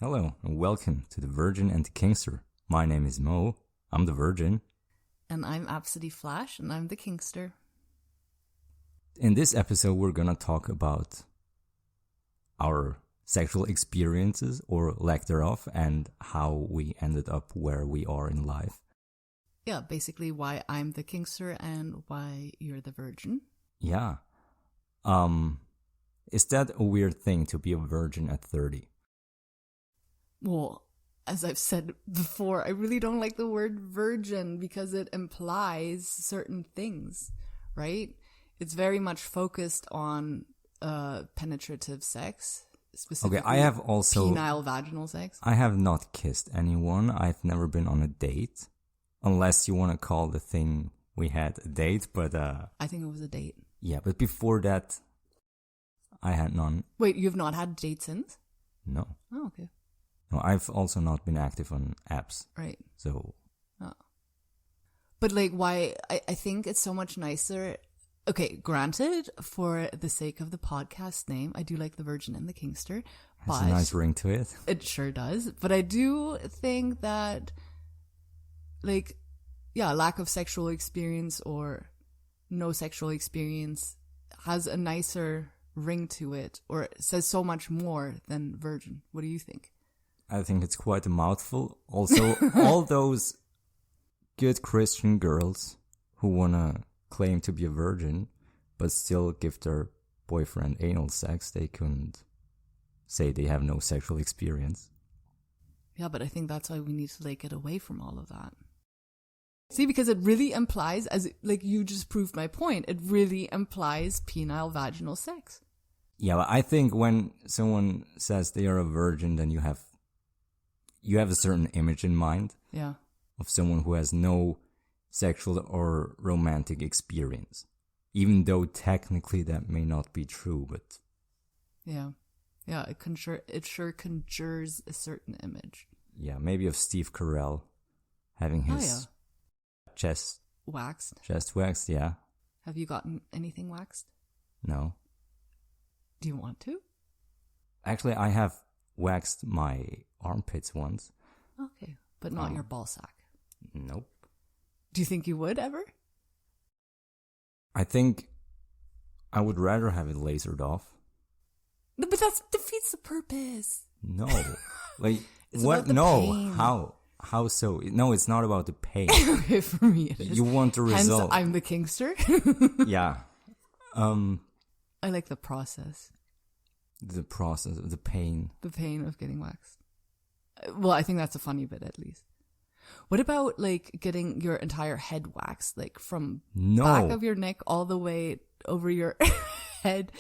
Hello and welcome to The Virgin and the Kingster. My name is Mo, I'm the Virgin. And I'm Absidy Flash, and I'm the Kingster. In this episode we're gonna talk about our sexual experiences or lack thereof and how we ended up where we are in life. Yeah, basically why I'm the Kingster and why you're the Virgin. Yeah. Is that a weird thing to be a virgin at 30? Well, as I've said before, I really don't like the word virgin because it implies certain things, right? It's very much focused on penetrative sex, specifically Okay, I have also penile vaginal sex. I have not kissed anyone. I've never been on a date. Unless you want to call the thing we had a date, but I think it was a date. Yeah, but before that I had none. Wait, you've not had a date since? No. Oh, okay. No, I've also not been active on apps. Right. So. Oh. But like, why? I think it's so much nicer. Okay, granted, for the sake of the podcast name, I do like the Virgin and the Kingster. Has a nice ring to it. It sure does. But I do think that, like, yeah, lack of sexual experience or no sexual experience has a nicer ring to it, or it says so much more than virgin. What do you think? I think it's quite a mouthful. Also, all those good Christian girls who wanna claim to be a virgin, but still give their boyfriend anal sex, they couldn't say they have no sexual experience. Yeah, but I think that's why we need to like get away from all of that. See, because it really implies, as like you just proved my point, it really implies penile vaginal sex. Yeah, but I think when someone says they are a virgin, then you have a certain image in mind. Yeah. Of someone who has no sexual or romantic experience. Even though technically that may not be true, but... Yeah. Yeah, it sure conjures a certain image. Yeah, maybe of Steve Carell having his chest waxed. Chest waxed, yeah. Have you gotten anything waxed? No. Do you want to? Actually, I have waxed my armpits once. Okay, but not your ball sack. Nope. Do you think you would ever? I think I would rather have it lasered off. No, but that defeats the purpose. No. Like, it's what? About the no. pain. How so? No, it's not about the pain. Okay, for me it is. You want the result. Hence, I'm the Kingster. Yeah. I like the process. The process of the pain. The pain of getting waxed. Well, I think that's a funny bit, at least. What about, like, getting your entire head waxed? Like, from back of your neck all the way over your head,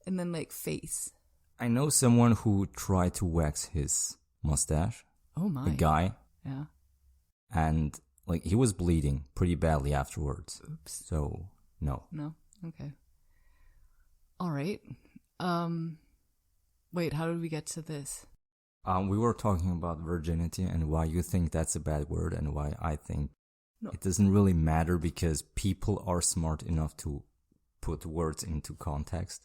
and then, like, face. I know someone who tried to wax his mustache. Oh, my. A guy. Yeah. And, like, he was bleeding pretty badly afterwards. Oops. So, no. No? Okay. All right. Wait, how did we get to this? We were talking about virginity and why you think that's a bad word and why I think it doesn't really matter because people are smart enough to put words into context.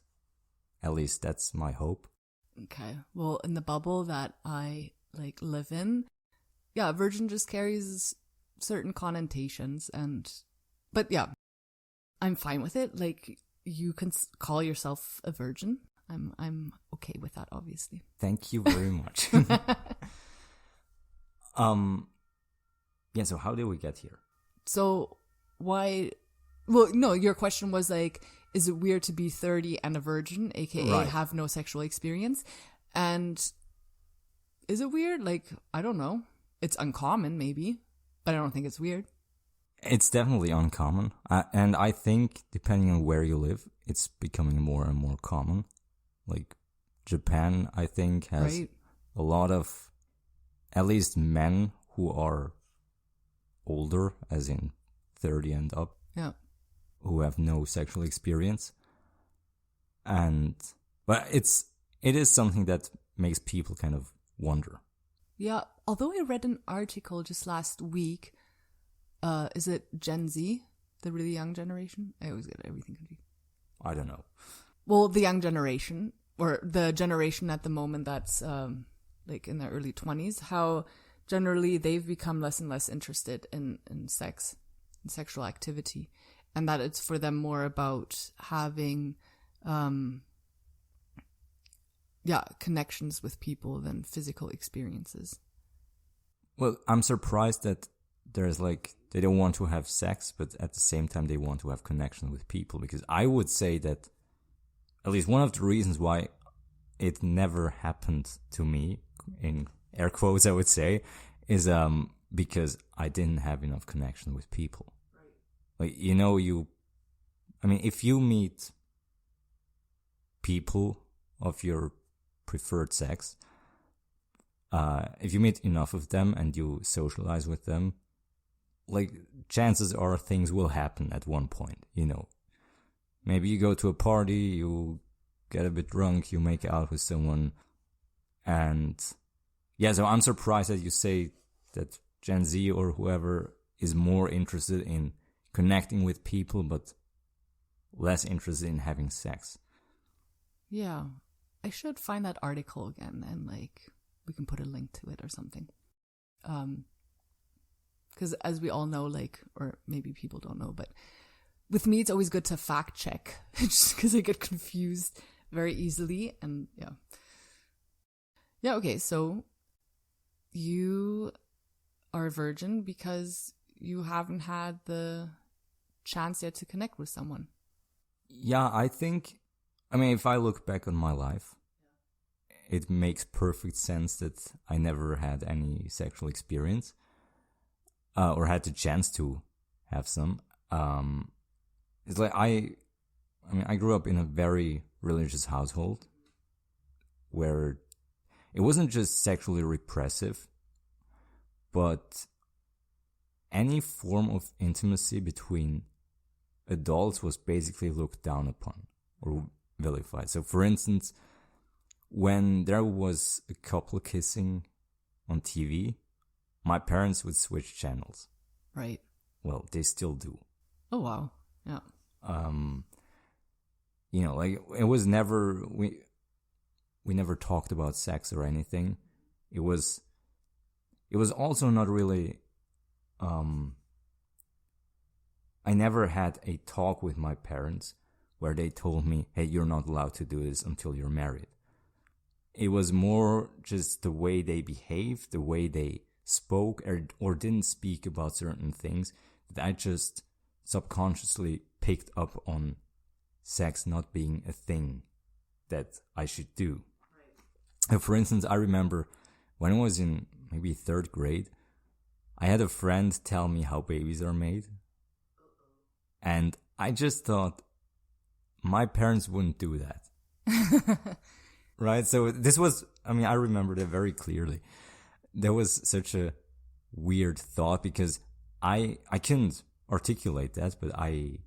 At least that's my hope. Okay. Well, in the bubble that I like live in, yeah, virgin just carries certain connotations but yeah, I'm fine with it. Like, you can call yourself a virgin. I'm okay with that, obviously. Thank you very much. Yeah, so how did we get here? So why, well, no, your question was like, is it weird to be 30 and a virgin, aka have no sexual experience? And is it weird? Like, I don't know. It's uncommon, maybe, but I don't think it's weird. It's definitely uncommon. And I think, depending on where you live, it's becoming more and more common. Like, Japan, I think, has a lot of, at least men who are older, as in 30 and up, who have no sexual experience. But it is something that makes people kind of wonder. Yeah, although I read an article just last week, is it Gen Z, the really young generation? I always get everything confused. I don't know. Well, the young generation, or the generation at the moment that's like in their early 20s, how generally they've become less and less interested in sex and sexual activity, and that it's for them more about having connections with people than physical experiences. Well, I'm surprised that there's like, they don't want to have sex, but at the same time they want to have connection with people, because I would say that at least one of the reasons why it never happened to me, in air quotes I would say, is because I didn't have enough connection with people. Right. Like, you know, if you meet people of your preferred sex, if you meet enough of them and you socialize with them, like, chances are things will happen at one point, you know. Maybe you go to a party, you get a bit drunk, you make out with someone, and yeah, so I'm surprised that you say that Gen Z or whoever is more interested in connecting with people, but less interested in having sex. Yeah, I should find that article again, and like, we can put a link to it or something. Because as we all know, like, or maybe people don't know, but with me, it's always good to fact check, just because I get confused very easily. And yeah, okay, so you are a virgin because you haven't had the chance yet to connect with someone. Yeah, I think, if I look back on my life, it makes perfect sense that I never had any sexual experience, or had the chance to have some. It's like I grew up in a very religious household where it wasn't just sexually repressive, but any form of intimacy between adults was basically looked down upon or vilified. So, for instance, when there was a couple kissing on TV, my parents would switch channels. Right. Well, they still do. Oh, wow. Yeah. Like, it was never, we never talked about sex or anything. It was also not really, I never had a talk with my parents where they told me, hey, you're not allowed to do this until you're married. It was more just the way they behaved, the way they spoke or didn't speak about certain things, that I just subconsciously picked up on sex not being a thing that I should do. Right. For instance, I remember when I was in maybe 3rd grade, I had a friend tell me how babies are made. And I just thought, my parents wouldn't do that. Right? So this was, I remember that very clearly. There was such a weird thought because I couldn't articulate that, but I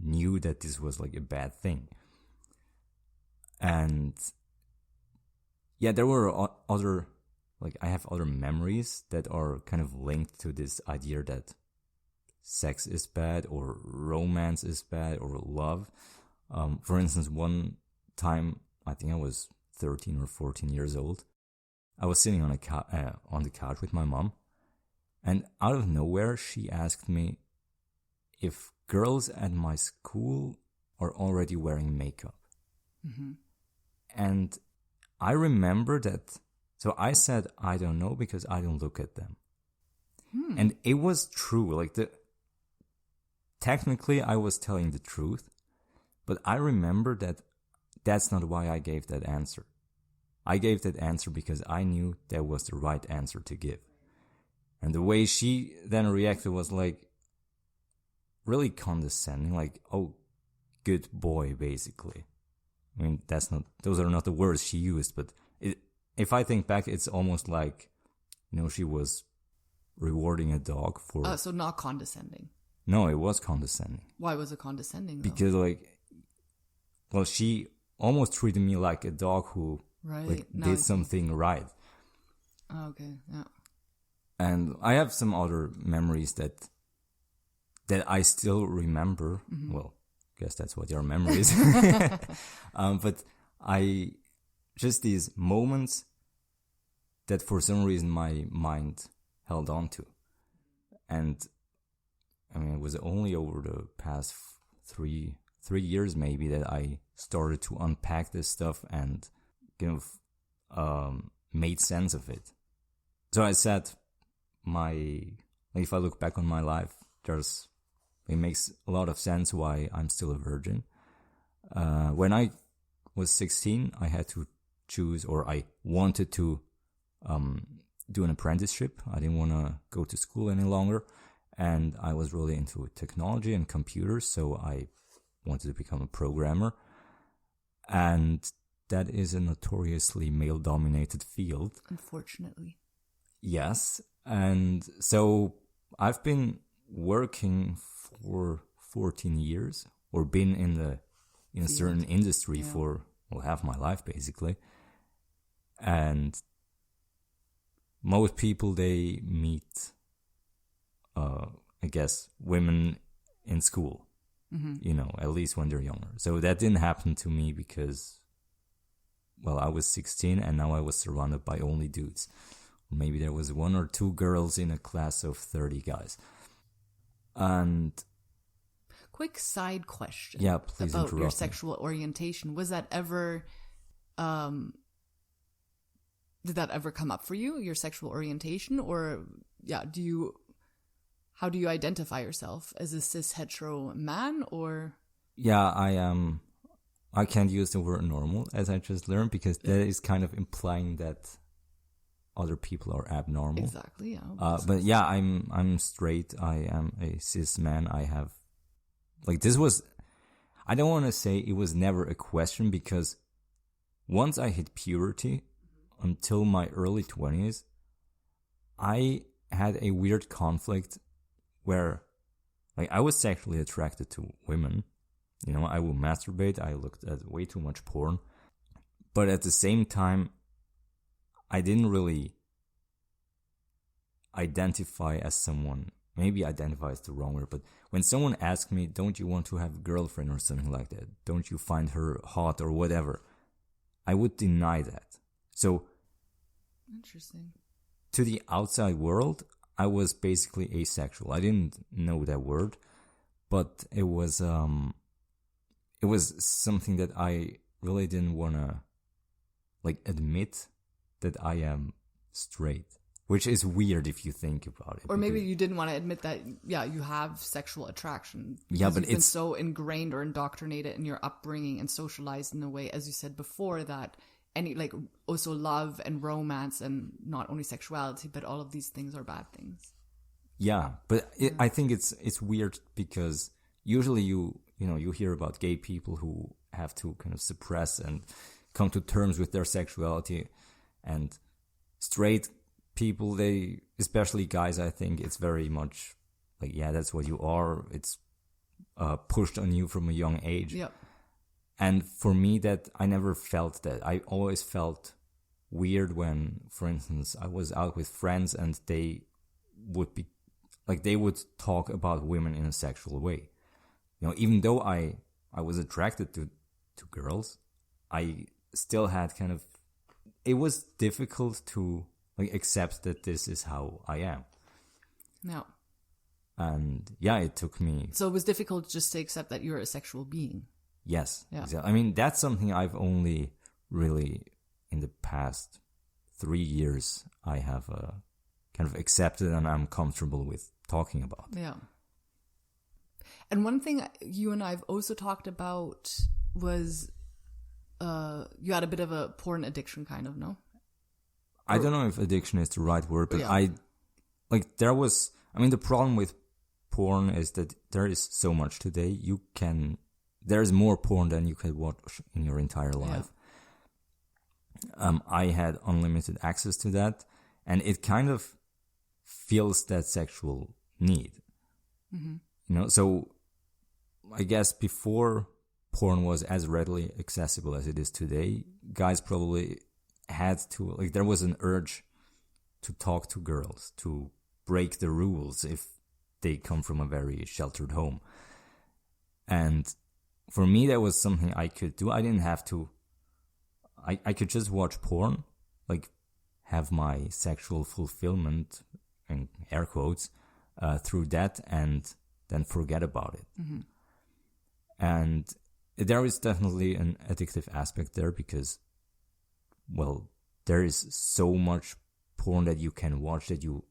knew that this was like a bad thing. And yeah, there were other, like, I have other memories that are kind of linked to this idea that sex is bad or romance is bad or love. For instance, one time, I think I was 13 or 14 years old, I was sitting on the couch with my mom, and out of nowhere, she asked me if girls at my school are already wearing makeup. Mm-hmm. And I remember that, so I said, I don't know because I don't look at them. And it was true, like technically I was telling the truth, but I remember that that's not why I gave that answer. I gave that answer because I knew that was the right answer to give. And the way she then reacted was like really condescending, like, oh, good boy, basically. Those are not the words she used, but if I think back, it's almost like, she was rewarding a dog for... so not condescending. No, it was condescending. Why was it condescending, though? Because, she almost treated me like a dog who did something right. Oh, okay, yeah. And I have some other memories that I still remember. Mm-hmm. Well, I guess that's what your memories. But just these moments that for some reason my mind held on to. And I mean, it was only over the past three years maybe that I started to unpack this stuff and kind of made sense of it. So I said, if I look back on my life, it makes a lot of sense why I'm still a virgin. When I was 16, I had to choose, or I wanted to do an apprenticeship. I didn't want to go to school any longer, and I was really into technology and computers, so I wanted to become a programmer. And that is a notoriously male-dominated field. Unfortunately. Yes, and so I've been working for 14 years, or been in a certain industry for half my life basically. And most people, they meet I guess women in school, at least when they're younger. So that didn't happen to me because, well, I was 16 and now I was surrounded by only dudes. Maybe there was 1 or 2 girls in a class of 30 guys. And quick side question. Yeah, please about interrupt your me. sexual orientation. Was that ever did that ever come up for you, your sexual orientation? Or how do you identify yourself? As a cis hetero man, or? Yeah, I can't use the word normal, as I just learned, because that is kind of implying that other people are abnormal. Exactly, yeah. But yeah, I'm straight. I am a cis man. I have, I don't want to say it was never a question, because once I hit puberty, until my early 20s, I had a weird conflict where, I was sexually attracted to women. I would masturbate. I looked at way too much porn. But at the same time, I didn't really identify as someone. Maybe identify is the wrong word, but when someone asked me, don't you want to have a girlfriend or something like that? Don't you find her hot or whatever? I would deny that. So, interesting. To the outside world, I was basically asexual. I didn't know that word, but it was something that I really didn't want to admit that I am straight, which is weird if you think about it. Or maybe you didn't want to admit that, you have sexual attraction. Yeah, but you've been so ingrained or indoctrinated in your upbringing and socialized in a way, as you said before, that any also love and romance and not only sexuality, but all of these things are bad things. Yeah, but I think it's weird because usually you hear about gay people who have to kind of suppress and come to terms with their sexuality, and straight people, they, especially guys, I think it's very much that's what you are. It's pushed on you from a young age. Yep. And for me, that I never felt that. I always felt weird when, for instance, I was out with friends and they would be they would talk about women in a sexual way. Even though I was attracted to girls, I still had kind of, it was difficult to accept that this is how I am. No. And it took me. So it was difficult just to accept that you're a sexual being. Yes. Yeah. Exactly. I mean, that's something I've only really, in the past 3 years, I have kind of accepted and I'm comfortable with talking about. Yeah. And one thing you and I've also talked about was you had a bit of a porn addiction, kind of, no? I don't know if addiction is the right word, but the problem with porn is that there is so much today. There's more porn than you can watch in your entire life. Yeah. I had unlimited access to that, and it kind of fills that sexual need. Mm-hmm. So I guess before porn was as readily accessible as it is today, guys probably had to, there was an urge to talk to girls, to break the rules if they come from a very sheltered home. And for me, that was something I could do. I didn't have to, I could just watch porn, have my sexual fulfillment, in air quotes, through that and then forget about it. Mm-hmm. And there is definitely an addictive aspect there because, well, there is so much porn that you can watch that you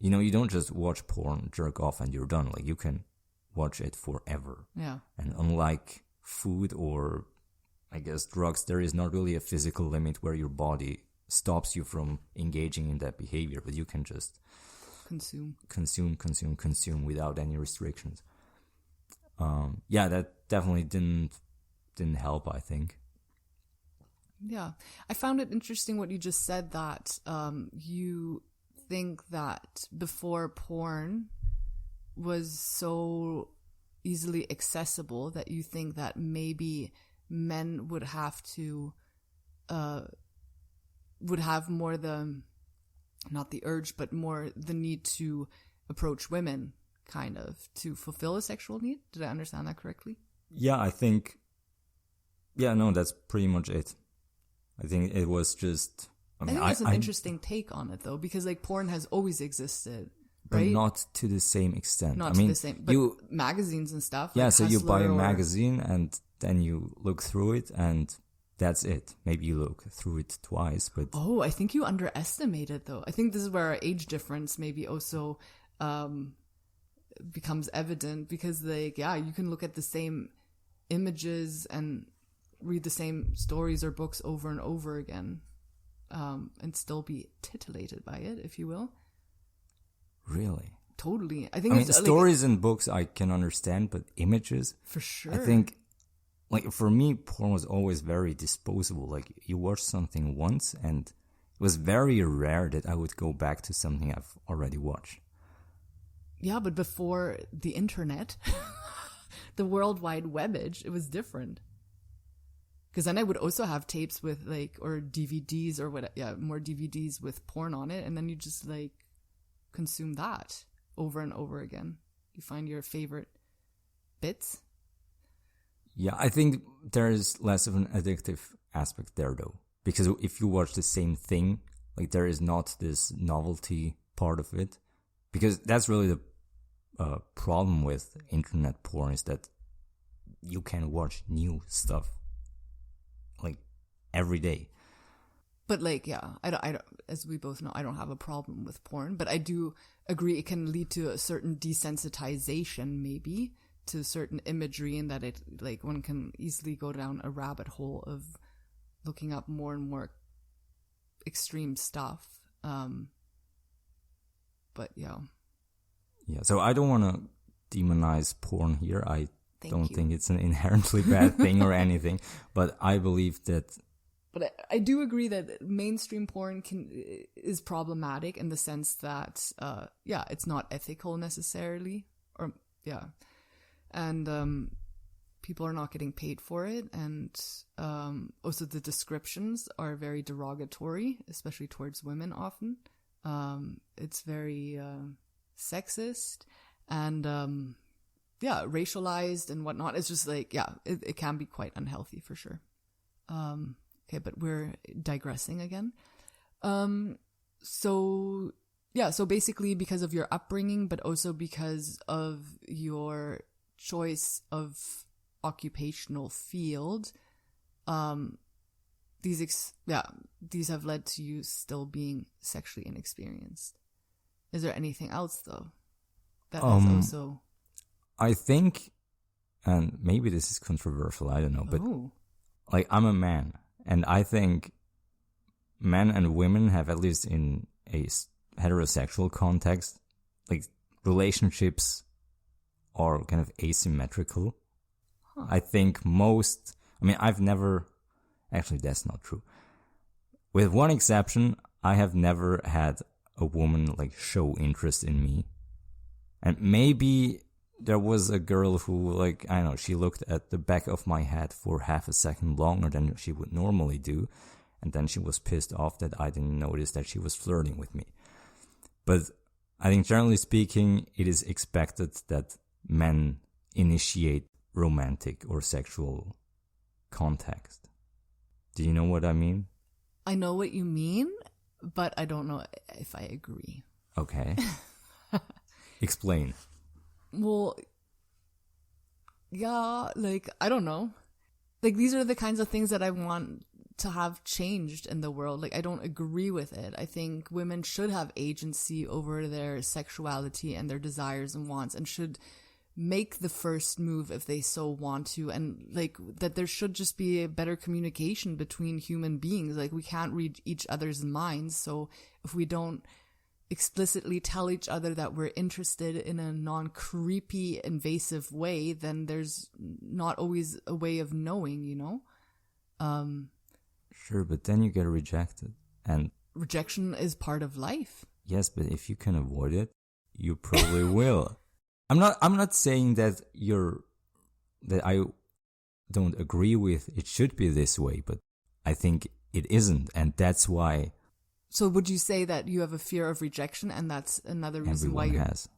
don't just watch porn, jerk off, and you're done. Like, you can watch it forever. Yeah. And unlike food or, I guess, drugs, there is not really a physical limit where your body stops you from engaging in that behavior, but you can just consume without any restrictions. Yeah, that definitely didn't help, I think. Yeah. I found it interesting what you just said, that you think that before porn was so easily accessible that you think that maybe men would have more not the urge, but more the need to approach women, kind of, to fulfill a sexual need. Did I understand that correctly? Yeah, I think, no, that's pretty much it. I think it was just, I think that's an interesting take on it, though, because, like, porn has always existed, right? But not to the same extent. Not to the same, but magazines and stuff. Yeah, like so Hustler, you buy a magazine and then you look through it and that's it. Maybe you look through it twice, but... Oh, I think you underestimate it, though. I think this is where our age difference maybe also becomes evident, because, like, yeah, you can look at the same images and read the same stories or books over and over again, and still be titillated by it, if you will. Really? Totally. I mean, stories and books I can understand, but images? For sure. I think, like, for me, porn was always very disposable. Like, you watch something once, and it was very rare that I would go back to something I've already watched. Yeah, but before the internet, the World Wide Webbage, it was different. Because then I would also have tapes with, like, or DVDs or what, yeah, more DVDs with porn on it, and then you just, like, consume that over and over again. You find your favorite bits. Yeah, I think there is less of an addictive aspect there, though. Because if you watch the same thing, like, there is not this novelty part of it. Because that's really the problem with internet porn, is that you can watch new stuff, like, every day. But, like, yeah, I don't, as we both know, I don't have a problem with porn, but I do agree it can lead to a certain desensitization, maybe, to certain imagery, and that it, like, one can easily go down a rabbit hole of looking up more and more extreme stuff. But yeah. Yeah, so I don't want to demonize porn here. I don't think it's an inherently bad thing or anything, but I believe that... But I do agree that mainstream porn is problematic in the sense that, it's not ethical necessarily, or, yeah. And people are not getting paid for it, and also the descriptions are very derogatory, especially towards women often. It's very sexist and racialized and whatnot. It's just like, it can be quite unhealthy for sure. Okay, but we're digressing again. So basically because of your upbringing, but also because of your choice of occupational field, these have led to you still being sexually inexperienced. Is there anything else, though, that is also... I think, and maybe this is controversial, I don't know, but like, I'm a man, and I think men and women have, at least in a heterosexual context, like, relationships are kind of asymmetrical. Huh. I think I've never... Actually, that's not true. With one exception, I have never had a woman, like, show interest in me. And maybe there was a girl who, like, I don't know, she looked at the back of my head for half a second longer than she would normally do. And then she was pissed off that I didn't notice that she was flirting with me. But I think, generally speaking, it is expected that men initiate romantic or sexual contact. Do you know what I mean? I know what you mean, but I don't know if I agree. Okay. Explain. Well, yeah, like, I don't know. Like, these are the kinds of things that I want to have changed in the world. Like, I don't agree with it. I think women should have agency over their sexuality and their desires and wants, and should make the first move if they so want to, and like that there should just be a better communication between human beings. Like, we can't read each other's minds, so if we don't explicitly tell each other that we're interested in a non-creepy, invasive way, then there's not always a way of knowing, you know? Sure, but then you get rejected, and rejection is part of life. Yes, but if you can avoid it, you probably will. I'm not saying that I don't agree with it should be this way, but I think it isn't, and that's why. So would you say that you have a fear of rejection, and that's another reason why everyone has?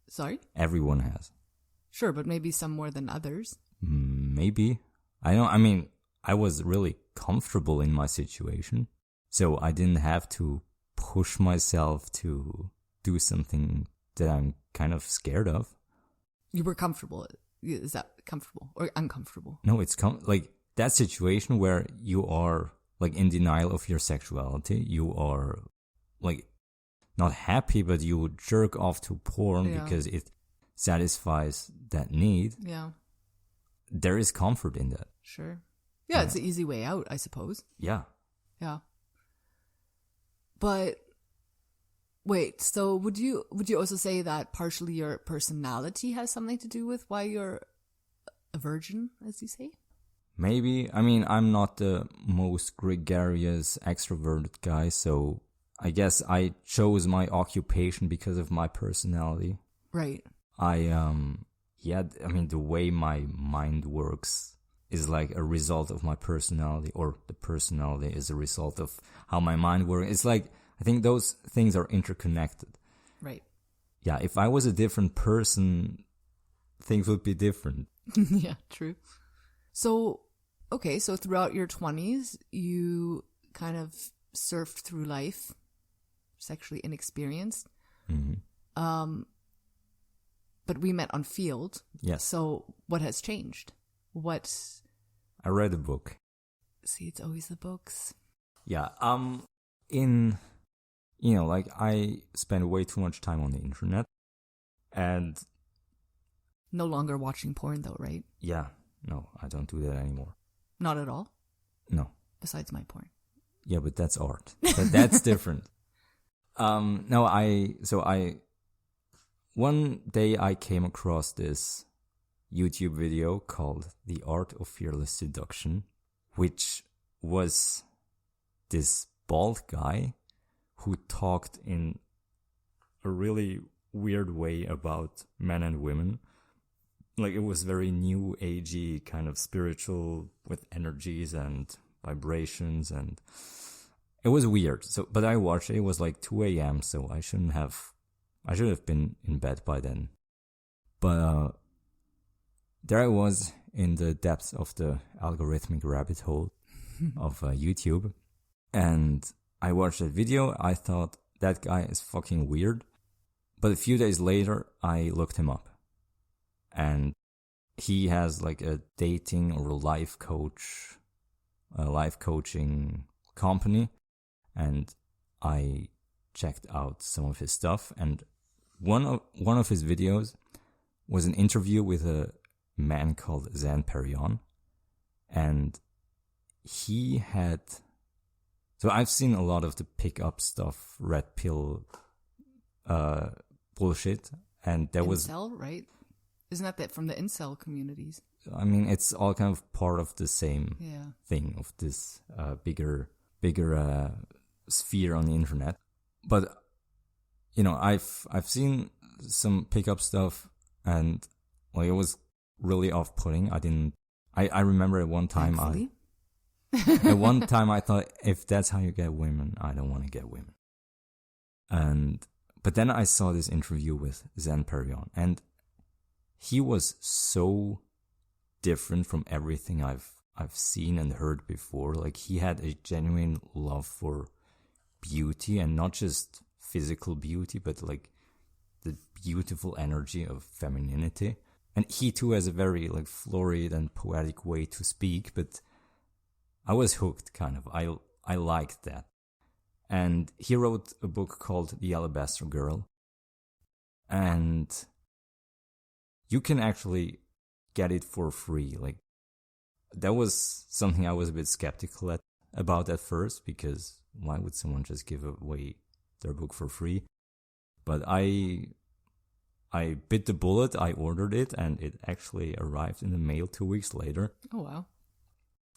Sorry? Everyone has. Sure, but maybe some more than others. Maybe. I was really comfortable in my situation, so I didn't have to push myself to do something that I'm kind of scared of. You were comfortable. Is that comfortable or uncomfortable? No, it's like that situation where you are like in denial of your sexuality. You are like not happy, but you would jerk off to porn because it satisfies that need. Yeah. There is comfort in that. Sure. Yeah, it's an easy way out, I suppose. Yeah. Yeah. But wait, so would you also say that partially your personality has something to do with why you're a virgin, as you say? Maybe. I mean, I'm not the most gregarious extroverted guy, so I guess I chose my occupation because of my personality. Right. The way my mind works is like a result of my personality, or the personality is a result of how my mind works. It's like, I think those things are interconnected. Right. Yeah, if I was a different person, things would be different. Yeah, true. So, okay, so throughout your 20s, you kind of surfed through life, sexually inexperienced. Mm-hmm. But we met on Field. Yes. So what has changed? I read a book. See, it's always the books. Yeah. I spend way too much time on the internet, and no longer watching porn though, right? Yeah. No, I don't do that anymore. Not at all? No. Besides my porn. Yeah, but that's art. That's different. One day I came across this YouTube video called The Art of Fearless Seduction, which was this bald guy who talked in a really weird way about men and women. Like, it was very new agey, kind of spiritual, with energies and vibrations, and it was weird. So, but I watched it. It was like 2 a.m., so I should have been in bed by then. But there I was in the depths of the algorithmic rabbit hole of YouTube, and I watched that video. I thought, that guy is fucking weird. But a few days later, I looked him up, and he has like a dating or life coaching company, and I checked out some of his stuff, and one of his videos was an interview with a man called Zan Perion, and he had. So I've seen a lot of the pickup stuff, red pill, bullshit, and there was incel, right? Isn't that from the incel communities? I mean, it's all kind of part of the same thing of this bigger sphere on the internet. But I've seen some pickup stuff, and like, it was really off-putting. I remember at one time I thought, if that's how you get women, I don't want to get women. But then I saw this interview with Zan Perion, and he was so different from everything I've seen and heard before. Like, he had a genuine love for beauty, and not just physical beauty, but like the beautiful energy of femininity. And he too has a very like florid and poetic way to speak, but I was hooked kind of. I liked that. And he wrote a book called The Alabaster Girl. And you can actually get it for free. Like, that was something I was a bit skeptical about at first, because why would someone just give away their book for free? But I bit the bullet, I ordered it, and it actually arrived in the mail 2 weeks later. Oh, wow.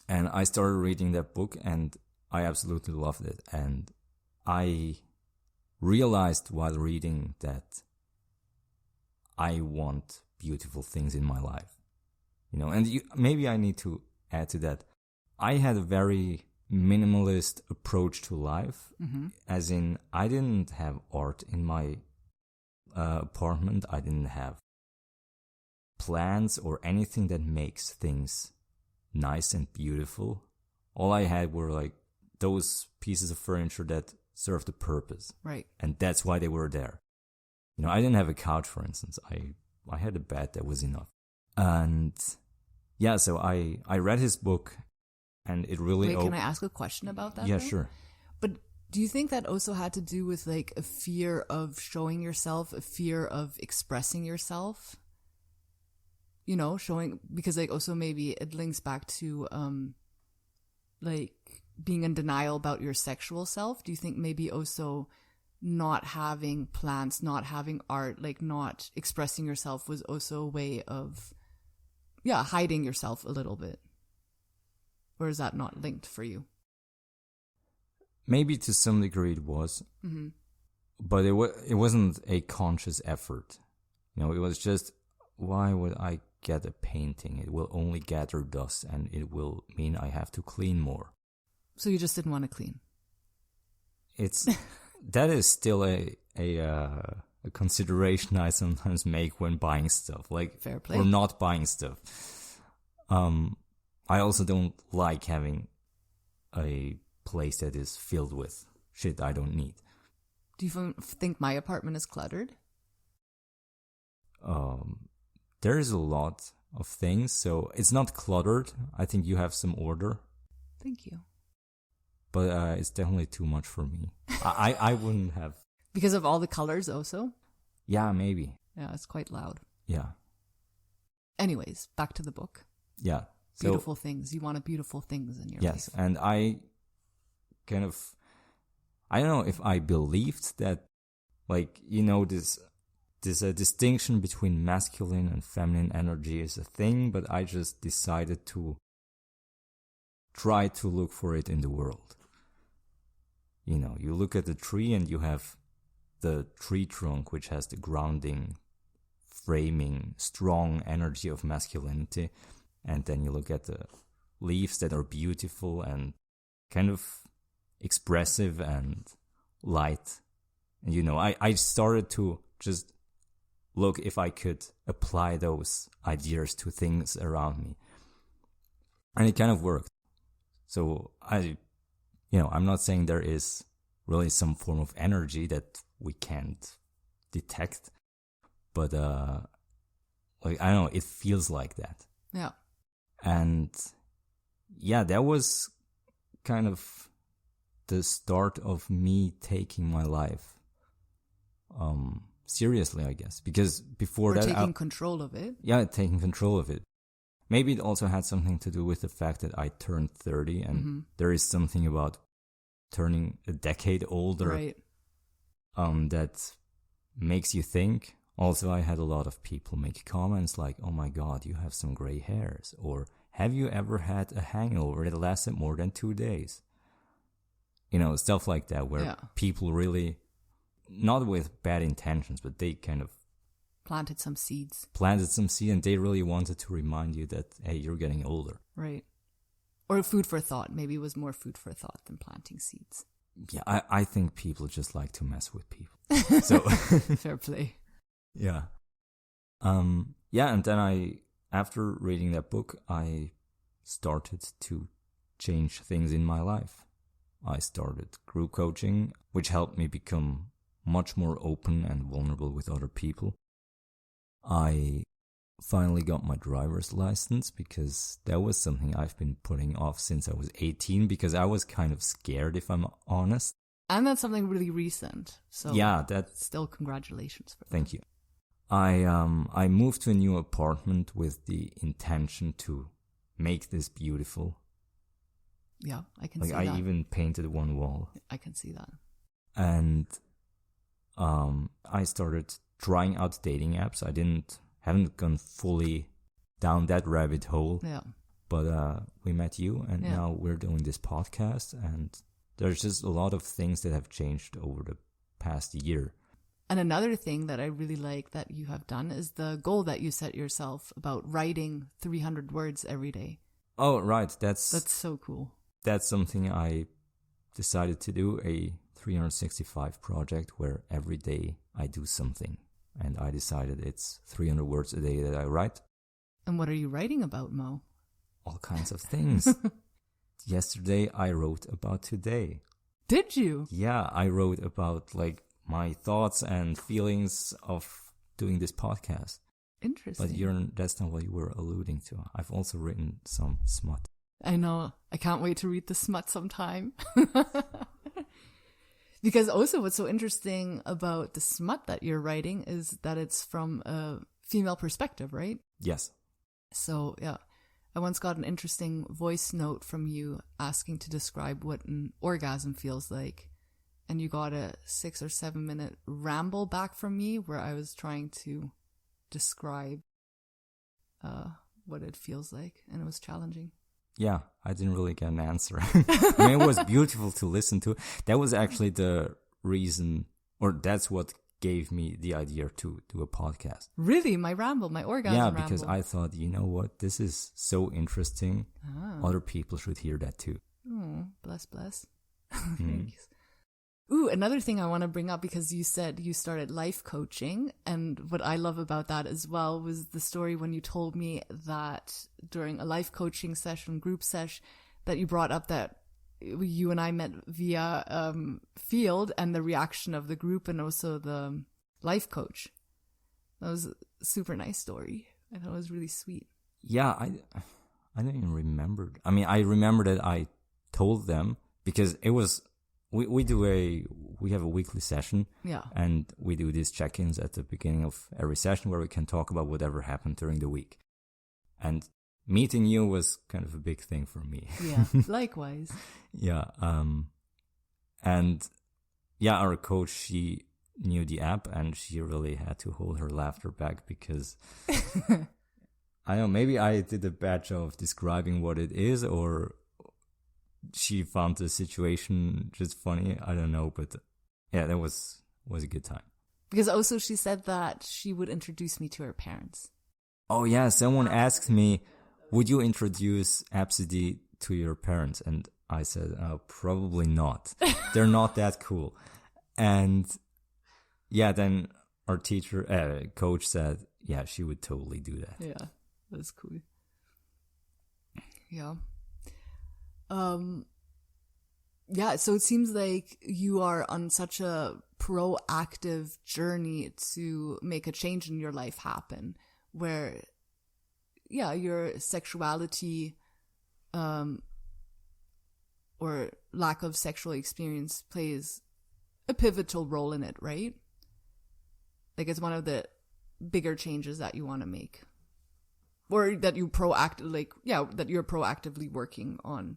And I started reading that book, and I absolutely loved it. And I realized while reading that I want beautiful things in my life. You know, and maybe I need to add to that. I had a very minimalist approach to life, as in I didn't have art in my apartment. I didn't have plants or anything that makes things nice and beautiful. All I had were like those pieces of furniture that served a purpose. Right. And that's why they were there. You know, I didn't have a couch, for instance. I had a bed that was enough. And yeah, so I read his book, and it really... Wait, can I ask a question about that? Yeah, though? sure. But do you think that also had to do with like a fear of showing yourself, a fear of expressing yourself? You know, showing, because like also maybe it links back to like being in denial about your sexual self. Do you think maybe also not having plants, not having art, like not expressing yourself was also a way of, hiding yourself a little bit? Or is that not linked for you? Maybe to some degree it was, but it wasn't a conscious effort. You know, it was just, why would I get a painting? It will only gather dust, and it will mean I have to clean more. So you just didn't want to clean? That is still a consideration I sometimes make when buying stuff, like, fair play, or not buying stuff. I also don't like having a place that is filled with shit I don't need. Do you think my apartment is cluttered? There is a lot of things, so it's not cluttered. I think you have some order. Thank you. But it's definitely too much for me. I wouldn't have. Because of all the colors also? Yeah, maybe. Yeah, it's quite loud. Yeah. Anyways, back to the book. Yeah. Beautiful things. You wanted beautiful things in your life. Yes, and I kind of, I don't know if I believed that, like, you know, this distinction between masculine and feminine energy is a thing, but I just decided to try to look for it in the world. You know, you look at the tree and you have the tree trunk, which has the grounding, framing, strong energy of masculinity. And then you look at the leaves that are beautiful and kind of expressive and light. And, you know, I started to just look if I could apply those ideas to things around me. And it kind of worked. So I'm not saying there is really some form of energy that we can't detect, but like, I don't know, it feels like that. Yeah. And yeah, that was kind of the start of me taking my life seriously, I guess, because before that, taking control of it. Yeah, taking control of it. Maybe it also had something to do with the fact that I turned 30, and there is something about turning a decade older, right, that makes you think. Also, I had a lot of people make comments like, "Oh my God, you have some gray hairs," or "Have you ever had a hangover that lasted more than 2 days?" You know, stuff like that, where people really, not with bad intentions, but they kind of planted some seeds, and they really wanted to remind you that, hey, you're getting older. Right. Or food for thought. Maybe it was more food for thought than planting seeds. Yeah, I think people just like to mess with people. So fair play. Yeah. Yeah, and then after reading that book, I started to change things in my life. I started group coaching, which helped me become much more open and vulnerable with other people. I finally got my driver's license because that was something I've been putting off since I was 18 because I was kind of scared, if I'm honest. And that's something really recent. So yeah, that's still congratulations for that. Thank you. I moved to a new apartment with the intention to make this beautiful. Yeah, I can see that. Like I even painted one wall. I can see that. And I started trying out dating apps. I haven't gone fully down that rabbit hole. Yeah. But we met you, and now we're doing this podcast, and there's just a lot of things that have changed over the past year. And another thing that I really like that you have done is the goal that you set yourself about writing 300 words every day. Oh, right. That's so cool. That's something I decided to do, a 365 project where every day I do something. And I decided it's 300 words a day that I write. And what are you writing about, Mo? All kinds of things. Yesterday I wrote about today. Did you? Yeah, I wrote about like my thoughts and feelings of doing this podcast. Interesting. But that's not what you were alluding to. I've also written some smut. I know. I can't wait to read the smut sometime. Because also what's so interesting about the smut that you're writing is that it's from a female perspective, right? Yes. So, yeah. I once got an interesting voice note from you asking to describe what an orgasm feels like. And you got a 6 or 7 minute ramble back from me where I was trying to describe what it feels like. And it was challenging. Yeah, I didn't really get an answer. I mean, it was beautiful to listen to. That was actually the reason, or that's what gave me the idea to do a podcast. Really? My ramble, my orgasm ramble? Yeah, because I thought, you know what? This is so interesting. Other people should hear that too. Oh, bless. Thanks. Ooh, another thing I want to bring up, because you said you started life coaching, and what I love about that as well was the story when you told me that during a life coaching session, group sesh, that you brought up that you and I met via Field and the reaction of the group and also the life coach. That was a super nice story. I thought it was really sweet. Yeah, I don't even remember. I mean, I remember that I told them because it was... We have a weekly session, and we do these check-ins at the beginning of every session where we can talk about whatever happened during the week. And meeting you was kind of a big thing for me. Yeah, likewise. Yeah, and yeah, our coach, she knew the app, and she really had to hold her laughter back because I don't know, maybe I did a bad job of describing what it is, or she found the situation just funny. I don't know, but yeah, that was a good time. Because also she said that she would introduce me to her parents. Oh yeah, someone asked me, would you introduce Absidy to your parents? And I said, probably not. They're not that cool. And yeah, then our coach said, yeah, she would totally do that. Yeah, that's cool. Yeah. Yeah, so it seems like you are on such a proactive journey to make a change in your life happen, where, yeah, your sexuality, or lack of sexual experience plays a pivotal role in it, right? Like it's one of the bigger changes that you want to make, or that you're proactively working on.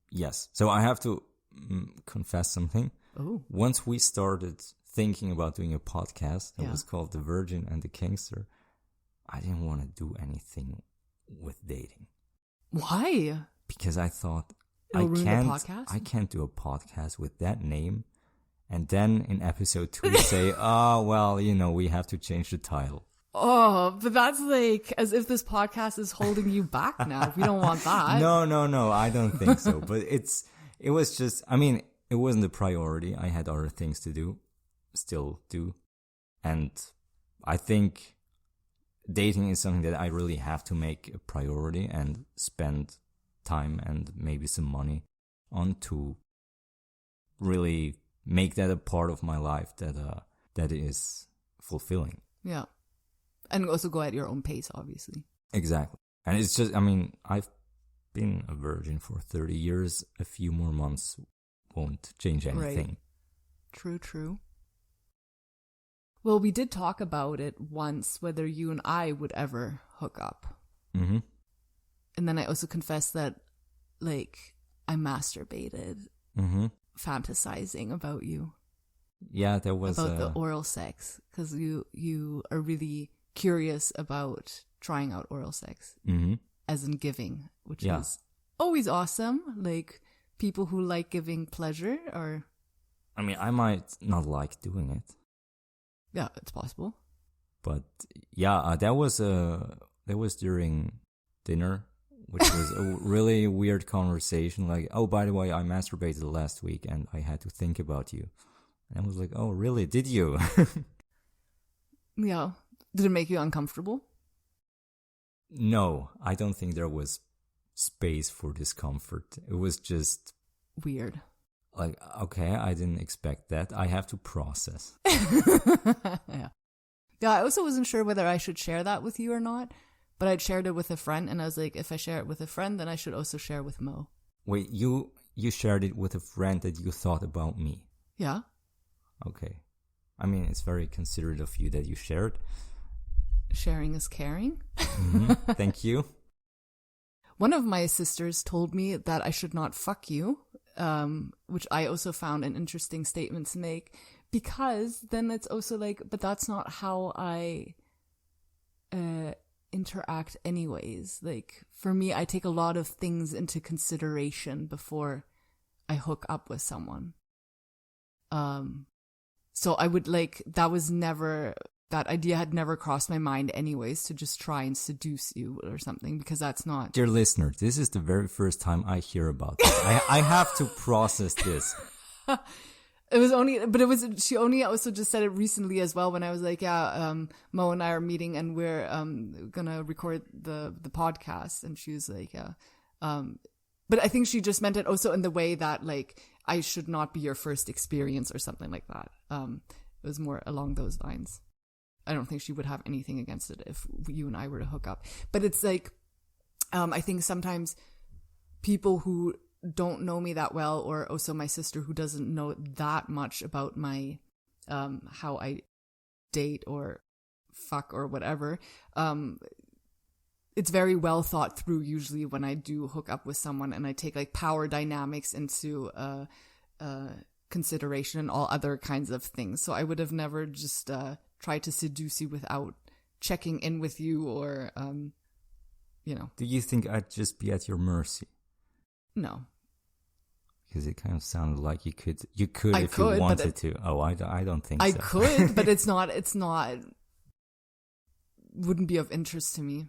Yes. So I have to confess something. Oh. Once we started thinking about doing a podcast that was called The Virgin and the Kingster, I didn't want to do anything with dating. Why? Because I thought It'll ruin the podcast? I can't do a podcast with that name. And then in episode 2 say, we have to change the title. Oh, but that's like as if this podcast is holding you back now. We don't want that. No, I don't think so. But it was just, I mean, it wasn't a priority. I had other things to do, still do. And I think dating is something that I really have to make a priority and spend time and maybe some money on to really make that a part of my life that is fulfilling. Yeah. And also go at your own pace, obviously. Exactly. And it's just, I mean, I've been a virgin for 30 years. A few more months won't change anything. Right. True. Well, we did talk about it once, whether you and I would ever hook up. Mm-hmm. And then I also confessed that, like, I masturbated, fantasizing about you. Yeah, there was about the oral sex, because you are really curious about trying out oral sex, as in giving, which is always awesome. Like, people who like giving pleasure are... I mean, I might not like doing it. Yeah, it's possible. But yeah, that was during dinner, which was a really weird conversation. Like, oh, by the way, I masturbated last week and I had to think about you. And I was like, oh, really? Did you? Yeah. Did it make you uncomfortable? No, I don't think there was space for discomfort. It was just... weird. Like, okay, I didn't expect that. I have to process. Yeah. Yeah, I also wasn't sure whether I should share that with you or not, but I'd shared it with a friend, and I was like, if I share it with a friend, then I should also share with Mo. Wait, you shared it with a friend that you thought about me? Yeah. Okay. I mean, it's very considerate of you that you shared. Sharing is caring. Thank you. One of my sisters told me that I should not fuck you, which I also found an interesting statement to make, because then it's also like, but that's not how I interact anyways. Like, for me, I take a lot of things into consideration before I hook up with someone. So I would like, that idea had never crossed my mind anyways, to just try and seduce you or something, because that's not... Dear listener, this is the very first time I hear about this. I have to process this. She only also just said it recently as well, when I was like, Mo and I are meeting and we're gonna record the podcast, and she was like, but I think she just meant it also in the way that, like, I should not be your first experience or something like that. It was more along those lines. I don't think she would have anything against it if you and I were to hook up. But it's like, I think sometimes people who don't know me that well, or also my sister who doesn't know that much about my, how I date or fuck or whatever, it's very well thought through usually when I do hook up with someone, and I take like power dynamics into consideration and all other kinds of things. So I would have never just tried to seduce you without checking in with you, or Do you think I'd just be at your mercy? No. Because it kind of sounded like you could if you wanted to. Oh, I don't think so. I could, but it's not, wouldn't be of interest to me.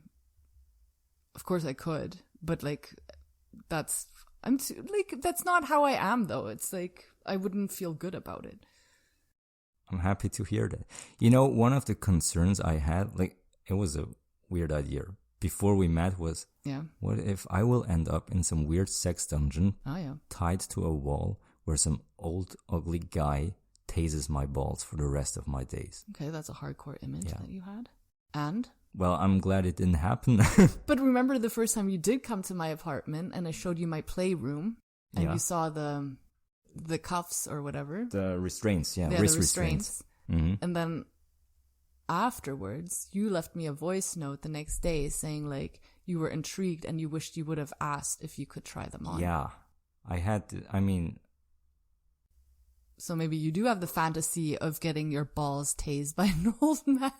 Of course I could, but like, that's not how I am though. It's like, I wouldn't feel good about it. I'm happy to hear that. You know, one of the concerns I had, like, it was a weird idea before we met, was, what if I will end up in some weird sex dungeon, tied to a wall, where some old ugly guy tases my balls for the rest of my days? Okay, that's a hardcore image that you had. And? Well, I'm glad it didn't happen. But remember the first time you did come to my apartment and I showed you my playroom, and you saw the cuffs or whatever. The restraints, wrist restraints. Mm-hmm. And then afterwards, you left me a voice note the next day saying, like, you were intrigued and you wished you would have asked if you could try them on. Yeah, I had to, So maybe you do have the fantasy of getting your balls tased by an old man.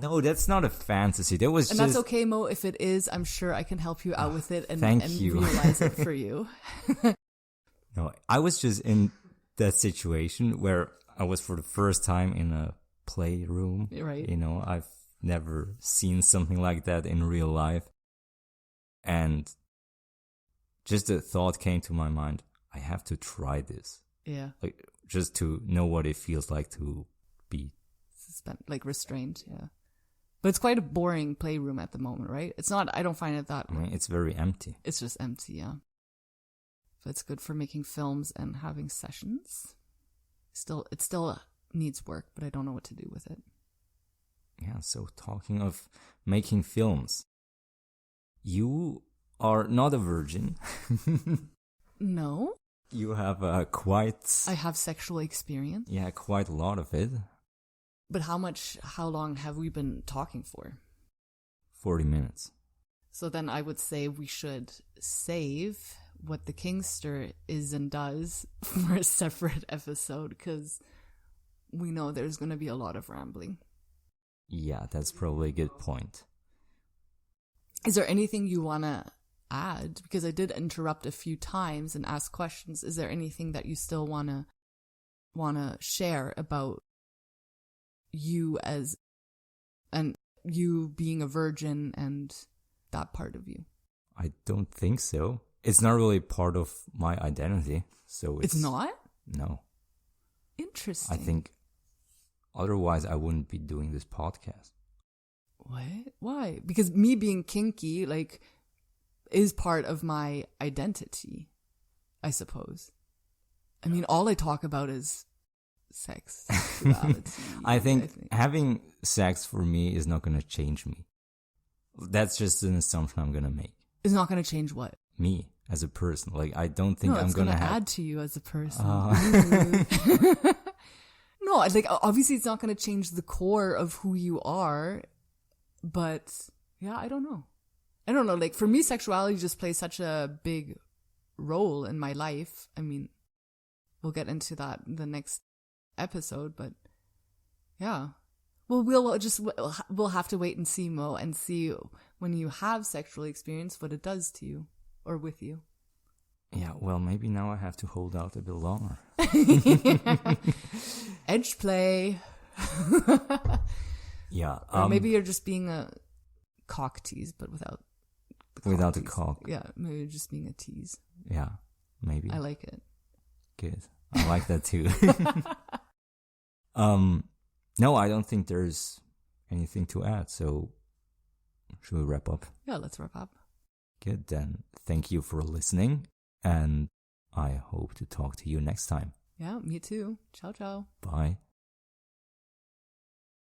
No, that's not a fantasy. That was and just... that's okay, Mo. If it is, I'm sure I can help you out with it and you. realize it for you. No, I was just in that situation where I was for the first time in a playroom. Right. You know, I've never seen something like that in real life. And just the thought came to my mind, I have to try this. Yeah. Like, just to know what it feels like to be restrained, yeah. But it's quite a boring playroom at the moment, right? It's not, I don't find it that... it's very empty. It's just empty, yeah. but it's good for making films and having sessions. It still needs work, but I don't know what to do with it. Yeah, so talking of making films, you are not a virgin. No. You have I have sexual experience. Yeah, quite a lot of it. But how long have we been talking for? 40 minutes. So then I would say we should save what the Kingster is and does for a separate episode, because we know there's going to be a lot of rambling. Yeah, that's probably a good point. Is there anything you want to add? Because I did interrupt a few times and ask questions. Is there anything that you still want to share about you and you being a virgin and that part of you? I don't think so. It's not really part of my identity, so it's not? No. Interesting. I think otherwise I wouldn't be doing this podcast. What? Why? Because me being kinky, like, is part of my identity, I suppose. I mean, all I talk about is sex. I think having sex for me is not going to change me. That's just an assumption I'm going to make. It's not going to change what? Me as a person. Like, I don't think I'm going to add to you as a person. No, like, obviously it's not going to change the core of who you are, but yeah, I don't know. Like, for me, sexuality just plays such a big role in my life. I mean, we'll get into that in the next episode, but yeah. Well, we'll have to wait and see, Mo, and see when you have sexual experience what it does to you or with you. Yeah, well, maybe now I have to hold out a bit longer. Edge play. Yeah. Or maybe you're just being a cock tease, but without the cock. Yeah, maybe you're just being a tease. Yeah, maybe. I like it. Good. I like that too. No, I don't think there's anything to add, so should we wrap up? Yeah, let's wrap up. Good, then. Thank you for listening, and I hope to talk to you next time. Yeah, me too. Ciao, ciao. Bye.